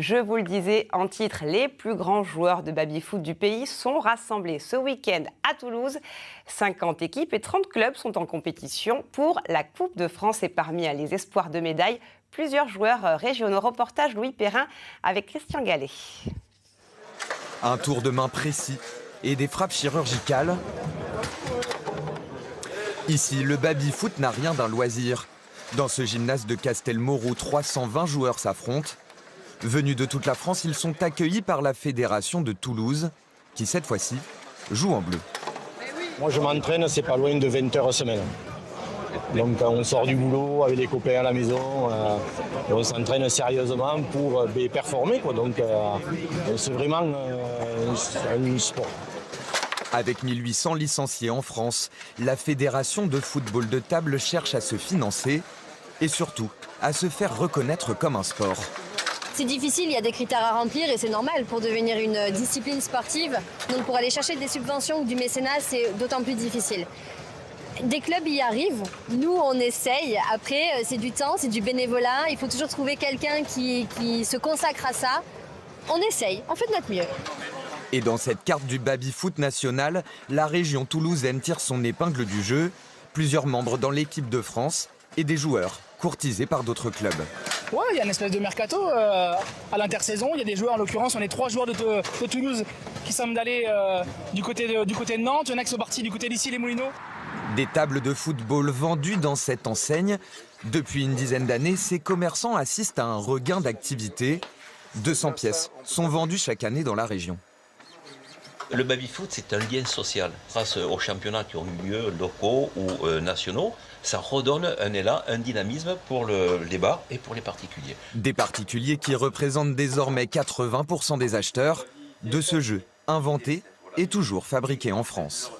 Je vous le disais en titre, les plus grands joueurs de baby-foot du pays sont rassemblés ce week-end à Toulouse. 50 équipes et 30 clubs sont en compétition pour la Coupe de France. Et parmi les espoirs de médailles, plusieurs joueurs régionaux. Reportage Louis Perrin avec Christian Gallet. Un tour de main précis et des frappes chirurgicales. Ici, le baby-foot n'a rien d'un loisir. Dans ce gymnase de Castelmourou, 320 joueurs s'affrontent. Venus de toute la France, ils sont accueillis par la fédération de Toulouse, qui cette fois-ci joue en bleu. Moi je m'entraîne, c'est pas loin de 20 heures semaine. Donc on sort du boulot avec les copains à la maison et on s'entraîne sérieusement pour performer. Donc c'est vraiment un sport. Avec 1800 licenciés en France, la fédération de football de table cherche à se financer et surtout à se faire reconnaître comme un sport. C'est difficile, il y a des critères à remplir et c'est normal pour devenir une discipline sportive. Donc pour aller chercher des subventions ou du mécénat, c'est d'autant plus difficile. Des clubs y arrivent, nous on essaye. Après c'est du temps, c'est du bénévolat, il faut toujours trouver quelqu'un qui se consacre à ça. On essaye, on fait de notre mieux. Et dans cette carte du baby-foot national, la région toulousaine tire son épingle du jeu. Plusieurs membres dans l'équipe de France et des joueurs courtisés par d'autres clubs. Ouais, il y a une espèce de mercato à l'intersaison. Il y a des joueurs, en l'occurrence, on est 3 joueurs de Toulouse qui semblent d'aller du côté de Nantes. Il y en a qui sont partis du côté d'ici, les Moulineaux. Des tables de football vendues dans cette enseigne. Depuis une dizaine d'années, ces commerçants assistent à un regain d'activité. 200 pièces sont vendues chaque année dans la région. Le baby-foot, c'est un lien social. Grâce aux championnats qui ont eu lieu, locaux ou nationaux, ça redonne un élan, un dynamisme pour les bars et pour les particuliers. Des particuliers qui représentent désormais 80% des acheteurs de ce jeu inventé et toujours fabriqué en France.